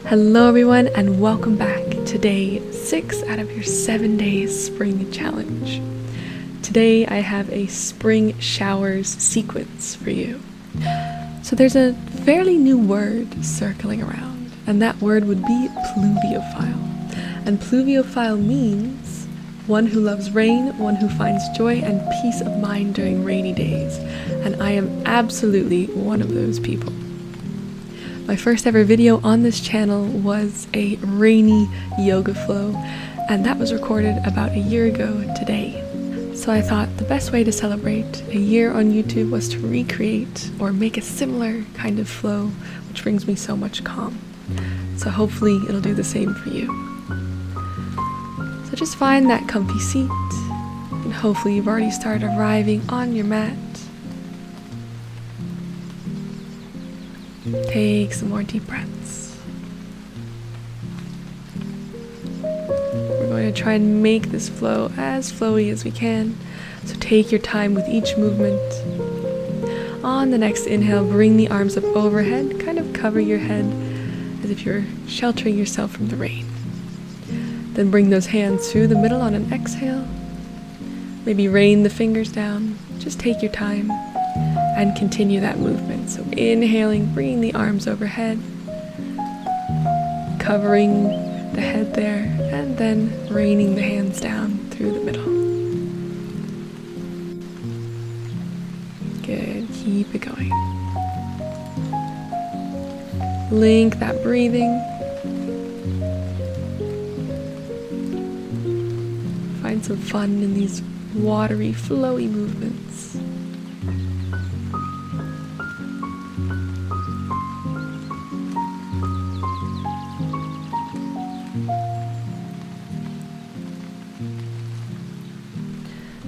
Hello everyone, and welcome back to day 6 out of your 7 days spring challenge. Today I have a spring showers sequence for you. So there's a fairly new word circling around, and that word would be pluviophile. And pluviophile means one who loves rain, one who finds joy and peace of mind during rainy days. And I am absolutely one of those people. My first ever video on this channel was a rainy yoga flow, and that was recorded about a year ago today. So I thought the best way to celebrate a year on YouTube was to recreate or make a similar kind of flow, which brings me so much calm. So hopefully it'll do the same for you. So just find that comfy seat, and hopefully you've already started arriving on your mat. Take some more deep breaths. We're going to try and make this flow as flowy as we can, so take your time with each movement. On the next inhale, bring the arms up overhead, kind of cover your head as if you're sheltering yourself from the rain. Then bring those hands through the middle on an exhale. Maybe rain the fingers down. Just take your time and continue that movement. So inhaling, bringing the arms overhead, covering the head there, and then raining the hands down through the middle. Good, keep it going. Link that breathing. Find some fun in these watery, flowy movements.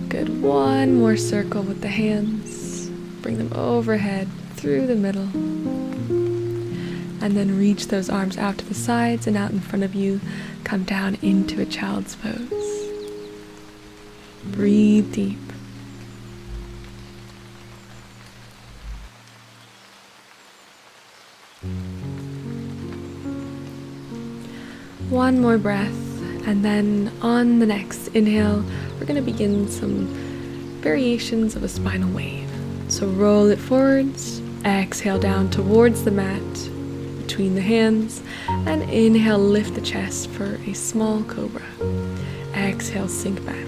Good, one more circle with the hands. Bring them overhead, through the middle. And then reach those arms out to the sides and out in front of you. Come down into a child's pose. Breathe deep. One more breath, and then on the next inhale, we're going to begin some variations of a spinal wave. So roll it forwards, exhale down towards the mat, between the hands, and inhale, lift the chest for a small cobra. Exhale, sink back.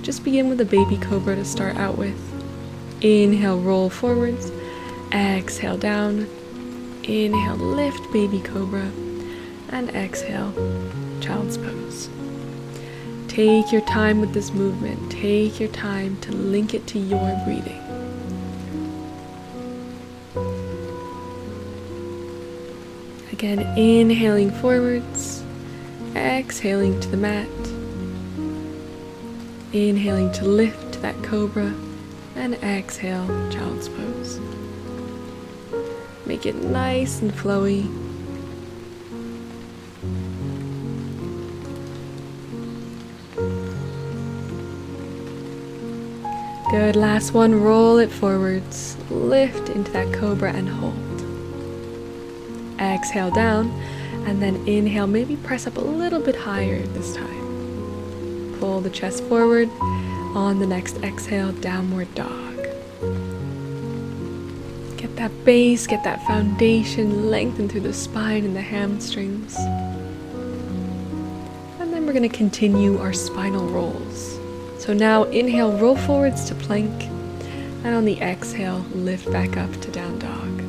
Just begin with a baby cobra to start out with. Inhale, roll forwards, exhale down, inhale, lift baby cobra, and exhale, child's pose. Take your time with this movement. Take your time to link it to your breathing. Again, inhaling forwards, exhaling to the mat, inhaling to lift that cobra, and exhale, child's pose. Make it nice and flowy. Good, last one, roll it forwards, lift into that cobra and hold. Exhale down, and then inhale, maybe press up a little bit higher this time. Pull the chest forward. On the next exhale, downward dog. Get that base, get that foundation, lengthen through the spine and the hamstrings. And then we're going to continue our spinal rolls. So now inhale, roll forwards to plank, and on the exhale, lift back up to down dog.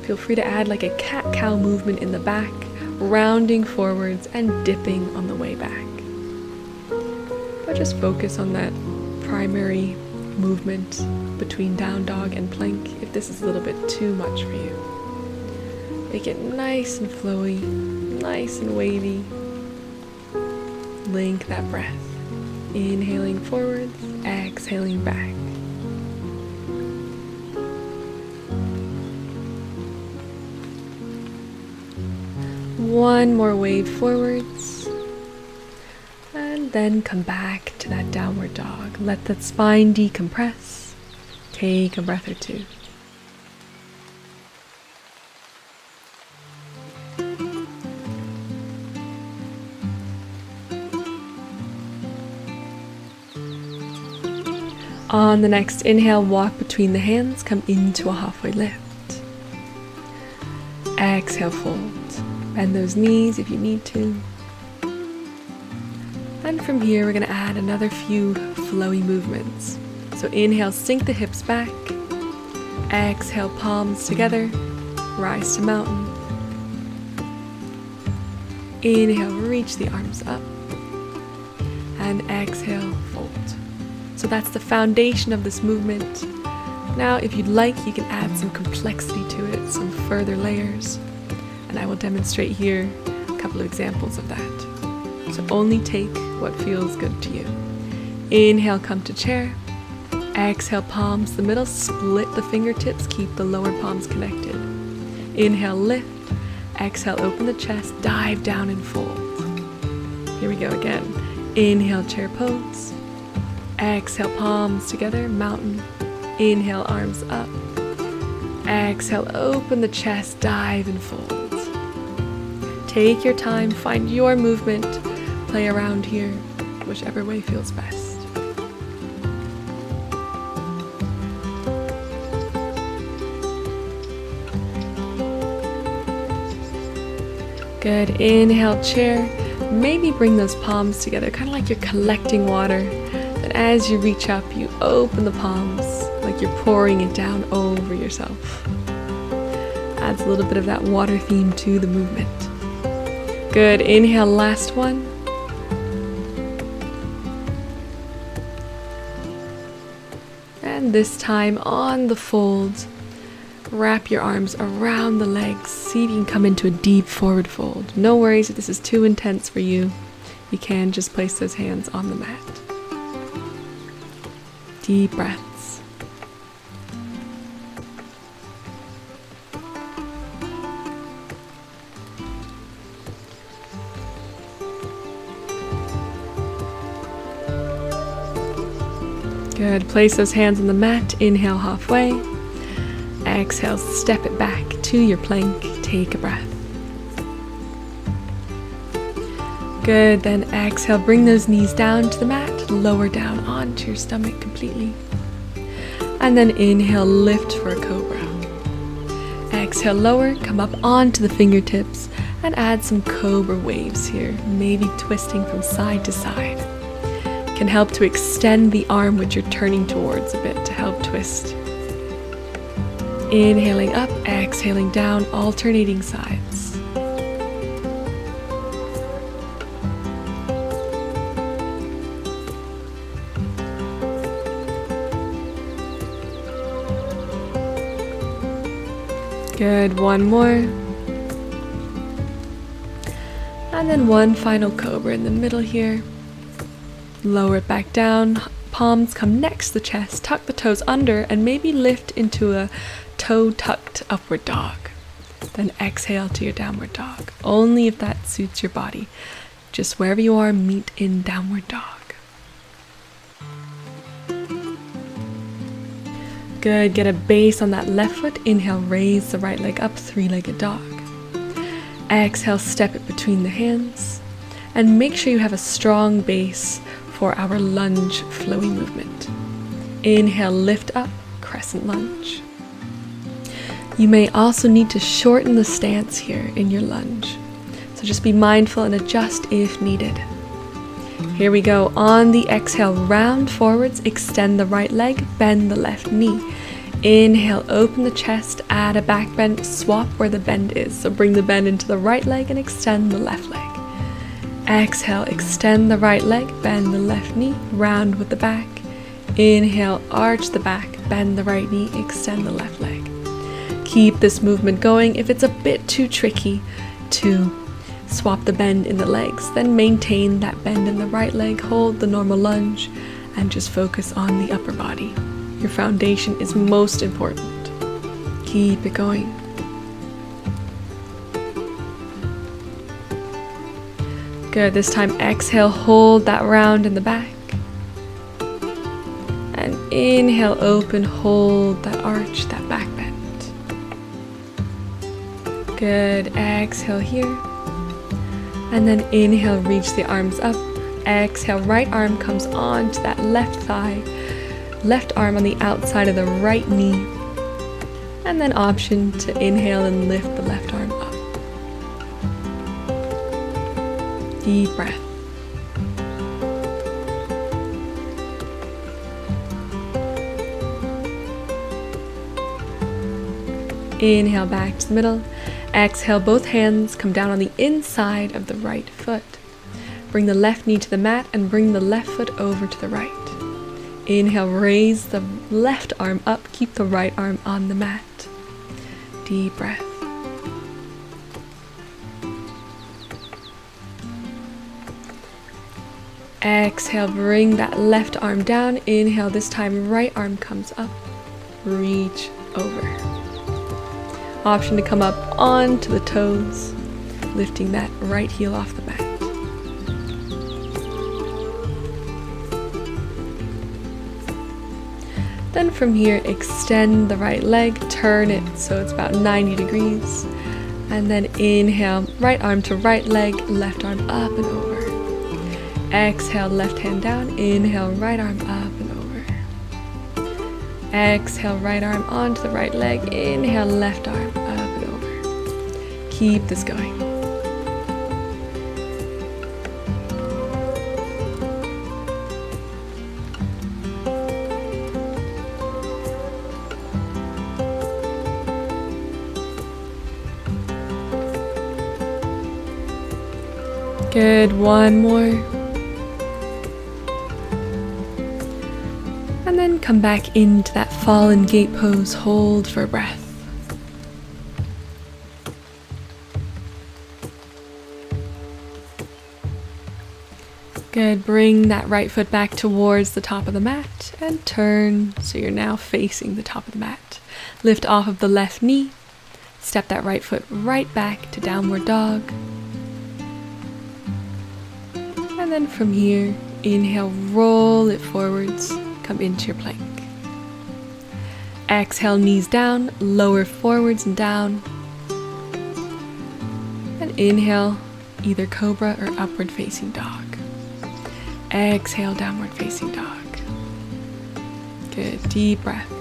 Feel free to add like a cat-cow movement in the back, rounding forwards and dipping on the way back. But just focus on that primary movement between down dog and plank if this is a little bit too much for you. Make it nice and flowy, nice and wavy. Link that breath. Inhaling forwards, exhaling back. one more wave forwards. And then come back to that downward dog. Let that spine decompress. Take a breath or two. On the next inhale, walk between the hands, come into a halfway lift. Exhale, fold. Bend those knees if you need to. And from here, we're going to add another few flowy movements. So inhale, sink the hips back. Exhale, palms together. Rise to mountain. Inhale, reach the arms up. And exhale, fold. So that's the foundation of this movement. Now, if you'd like, you can add some complexity to it, some further layers. And I will demonstrate here a couple of examples of that. So only take what feels good to you. Inhale, come to chair. Exhale, palms to the middle, split the fingertips, keep the lower palms connected. Inhale, lift. Exhale, open the chest, dive down and fold. Here we go again. Inhale, chair pose. Exhale, palms together, mountain. Inhale, arms up. Exhale, open the chest, dive and fold. Take your time, find your movement, play around here, whichever way feels best. Good, inhale, chair. Maybe bring those palms together, kind of like you're collecting water. And as you reach up, you open the palms, like you're pouring it down over yourself. Adds a little bit of that water theme to the movement. Good, inhale, last one. And this time on the fold, wrap your arms around the legs. See if you can come into a deep forward fold. No worries if this is too intense for you. You can just place those hands on the mat. Deep breaths. Good. Place those hands on the mat. Inhale halfway. Exhale, step it back to your plank. Take a breath. Good, then exhale, bring those knees down to the mat, lower down onto your stomach completely. And then inhale, lift for a cobra. Exhale, lower, come up onto the fingertips and add some cobra waves here, maybe twisting from side to side. Can help to extend the arm which you're turning towards a bit to help twist. Inhaling up, exhaling down, alternating sides. Good, one more. And then one final cobra in the middle here. Lower it back down, palms come next to the chest, tuck the toes under and maybe lift into a toe tucked upward dog. Then exhale to your downward dog, only if that suits your body. Just wherever you are, meet in downward dog. Good, get a base on that left foot. Inhale, raise the right leg up, three-legged dog. Exhale, step it between the hands. And make sure you have a strong base for our lunge flowy movement. Inhale, lift up, crescent lunge. You may also need to shorten the stance here in your lunge. So just be mindful and adjust if needed. Here we go. On the exhale, round forwards, extend the right leg, bend the left knee. Inhale, open the chest, add a back bend, swap where the bend is. So bring the bend into the right leg and extend the left leg. Exhale, extend the right leg, bend the left knee, round with the back. Inhale, arch the back, bend the right knee, extend the left leg. Keep this movement going. If it's a bit too tricky to swap the bend in the legs, then maintain that bend in the right leg, hold the normal lunge, and just focus on the upper body. Your foundation is most important. Keep it going. Good, this time exhale, hold that round in the back. And inhale, open, hold that arch, that back bend. Good, exhale here. And then inhale, reach the arms up. Exhale, right arm comes onto that left thigh. Left arm on the outside of the right knee. And then option to inhale and lift the left arm up. Deep breath. Inhale back to the middle. Exhale, both hands come down on the inside of the right foot. Bring the left knee to the mat and bring the left foot over to the right. Inhale, raise the left arm up, keep the right arm on the mat. Deep breath. Exhale, bring that left arm down. Inhale, this time right arm comes up. Reach over. Option to come up onto the toes, lifting that right heel off the mat. Then from here, extend the right leg, turn it so it's about 90 degrees. And then inhale, right arm to right leg, left arm up and over. Exhale, left hand down, inhale, right arm up and over. Exhale, right arm onto the right leg, inhale, left arm up and over. Keep this going. Good, one more. And then come back into that fallen gate pose, hold for breath. Good, bring that right foot back towards the top of the mat and turn so you're now facing the top of the mat. Lift off of the left knee, step that right foot right back to downward dog. And then from here, inhale, roll it forwards, come into your plank. Exhale, knees down, lower forwards and down. And inhale, either cobra or upward facing dog. Exhale, downward facing dog. Good, deep breath.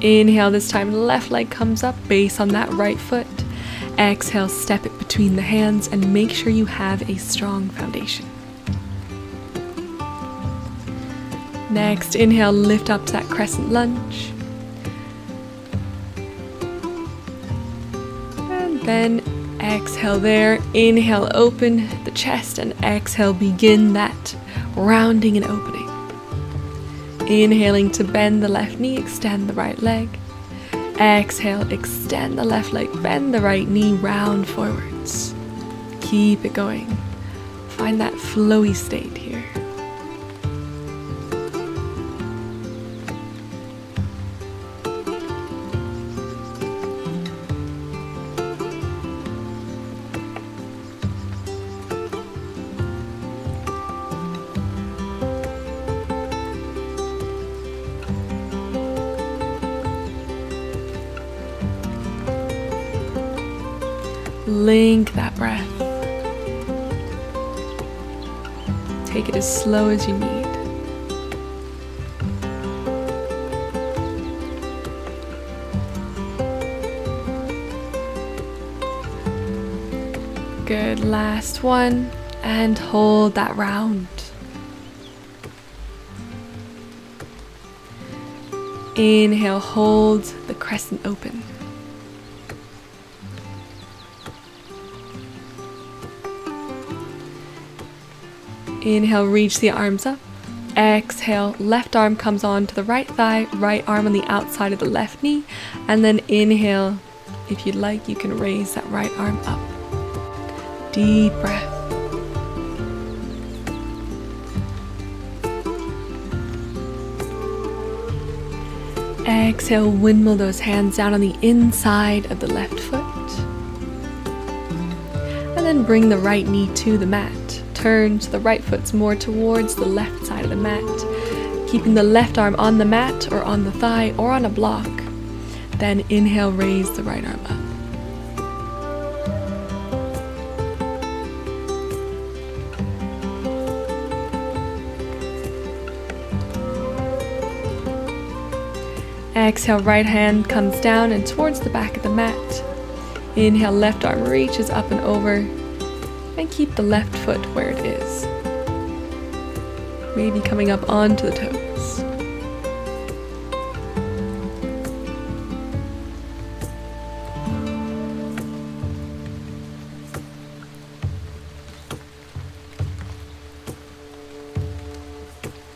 Inhale, this time left leg comes up, base on that right foot. Exhale, step it between the hands and make sure you have a strong foundation. Next, inhale, lift up to that crescent lunge. And then exhale there. Inhale, open the chest and exhale, begin that rounding and opening. Inhaling to bend the left knee, extend the right leg. Exhale, extend the left leg, bend the right knee, round forwards. Keep it going. Find that flowy state here. Link that breath. Take it as slow as you need. Good, last one, and hold that round. Inhale, hold the crescent open. Inhale, reach the arms up. Exhale, left arm comes on to the right thigh, right arm on the outside of the left knee. And then inhale, if you'd like, you can raise that right arm up. Deep breath. Exhale, windmill those hands down on the inside of the left foot. And then bring the right knee to the mat. Turn so the right foot's more towards the left side of the mat. Keeping the left arm on the mat or on the thigh or on a block. Then inhale, raise the right arm up. Exhale, right hand comes down and towards the back of the mat. Inhale, left arm reaches up and over. And keep the left foot where it is. Maybe coming up onto the toes.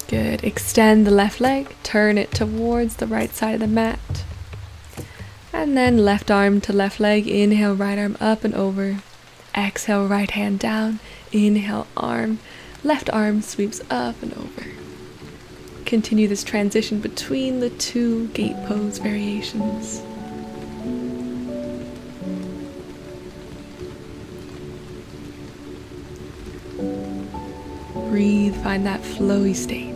Good. Extend the left leg, turn it towards the right side of the mat. And then left arm to left leg, inhale, right arm up and over. Exhale, right hand down, inhale, left arm sweeps up and over. Continue this transition between the two gate pose variations. Breathe, find that flowy state.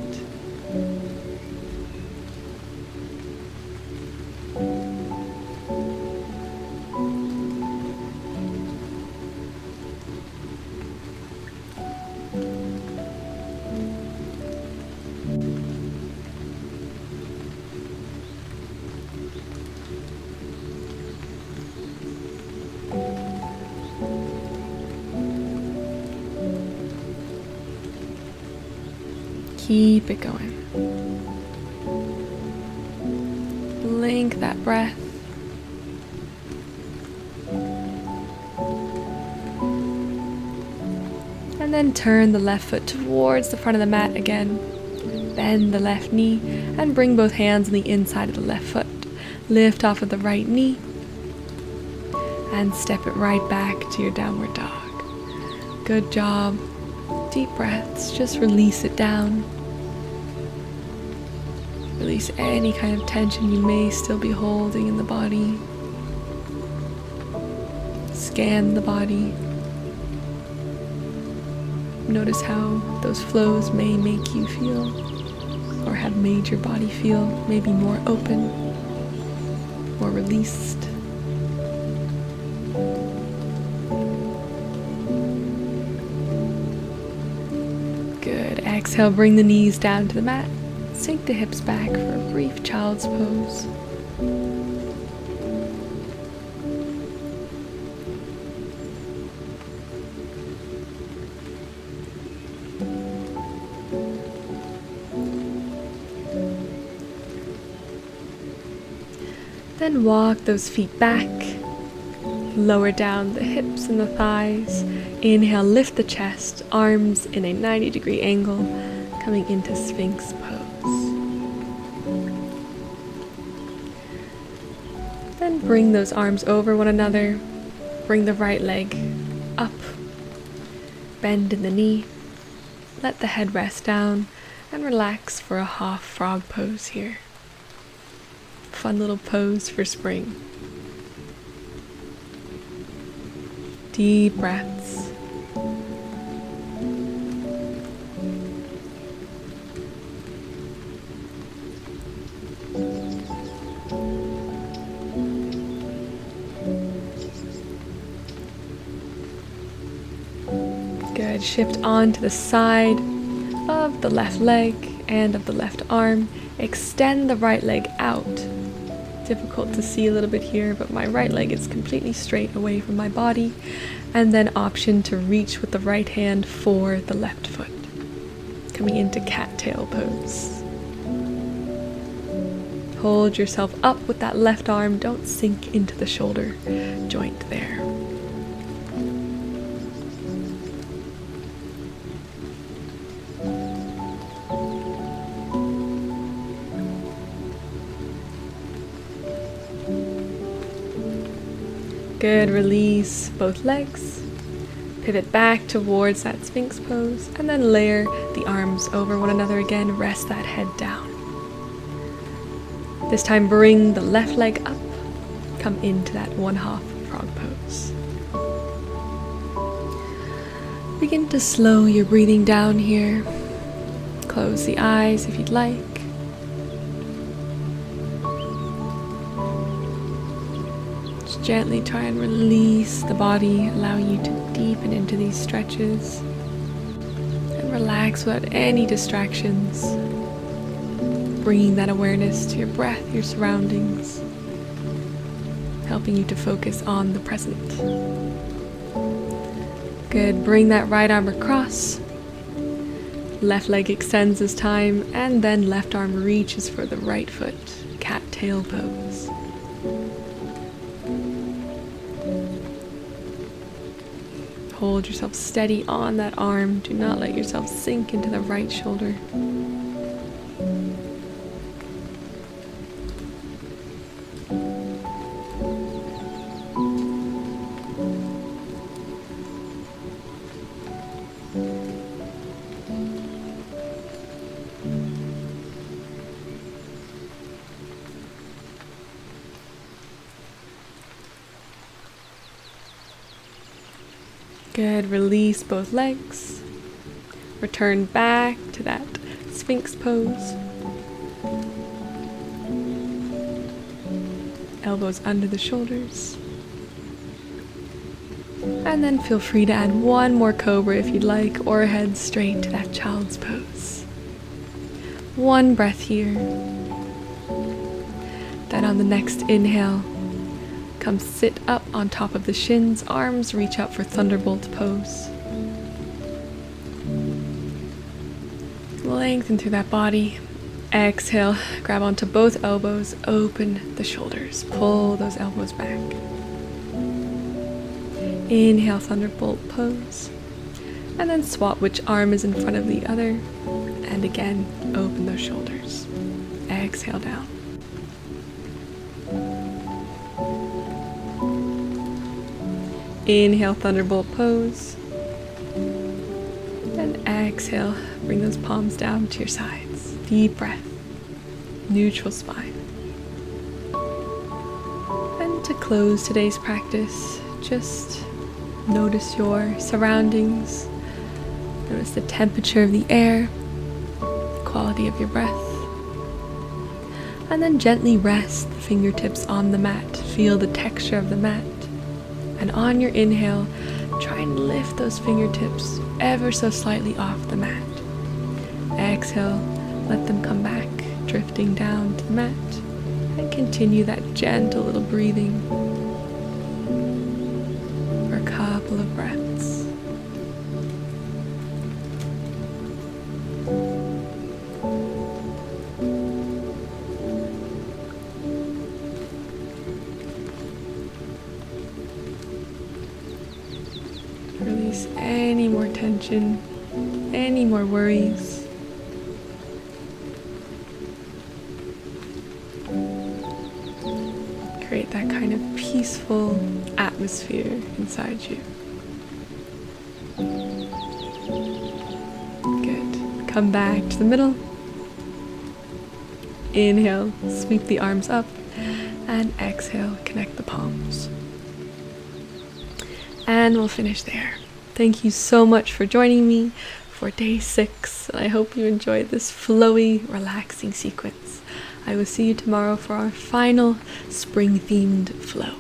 Keep it going. Link that breath. And then turn the left foot towards the front of the mat again. Bend the left knee and bring both hands on the inside of the left foot. Lift off of the right knee and step it right back to your downward dog. Good job. Deep breaths, just release it down. Release any kind of tension you may still be holding in the body. Scan the body. Notice how those flows may make you feel, or have made your body feel maybe more open, more released. Good. Exhale, bring the knees down to the mat. Sink the hips back for a brief child's pose. Then walk those feet back. Lower down the hips and the thighs. Inhale, lift the chest, arms in a 90-degree angle, coming into Sphinx Pose. Then bring those arms over one another. Bring the right leg up. Bend in the knee. Let the head rest down and relax for a half frog pose here. Fun little pose for spring. Deep breaths. Good. Shift onto the side of the left leg and of the left arm. Extend the right leg out. Difficult to see a little bit here, but my right leg is completely straight away from my body. And then option to reach with the right hand for the left foot. Coming into cattail pose. Hold yourself up with that left arm. Don't sink into the shoulder joint there. Good, release both legs, pivot back towards that Sphinx pose, and then layer the arms over one another again, rest that head down. This time bring the left leg up, come into that one half frog pose. Begin to slow your breathing down here. Close the eyes if you'd like. Just gently try and release the body, allowing you to deepen into these stretches and relax without any distractions. Bringing that awareness to your breath, your surroundings, helping you to focus on the present. Good, bring that right arm across. Left leg extends this time, and then left arm reaches for the right foot. Cat-tail pose. Hold yourself steady on that arm. Do not let yourself sink into the right shoulder. Good, release both legs. Return back to that Sphinx pose. Elbows under the shoulders. And then feel free to add one more cobra if you'd like, or head straight to that child's pose. One breath here. Then on the next inhale, come sit up on top of the shins, arms reach up for thunderbolt pose. Lengthen through that body. Exhale, grab onto both elbows, open the shoulders, pull those elbows back. Inhale, thunderbolt pose. And then swap which arm is in front of the other. And again, open those shoulders. Exhale down. Inhale, thunderbolt pose. And exhale, bring those palms down to your sides. Deep breath. Neutral spine. And to close today's practice, just notice your surroundings. Notice the temperature of the air, the quality of your breath. And then gently rest the fingertips on the mat. Feel the texture of the mat. And on your inhale, try and lift those fingertips ever so slightly off the mat. Exhale, let them come back, drifting down to the mat. And continue that gentle little breathing for a couple of breaths. Release any more tension, any more worries. Create that kind of peaceful atmosphere inside you. Good. Come back to the middle. Inhale, sweep the arms up, and exhale, connect the palms. And we'll finish there. Thank you so much for joining me for day 6. And I hope you enjoyed this flowy, relaxing sequence. I will see you tomorrow for our final spring-themed flow.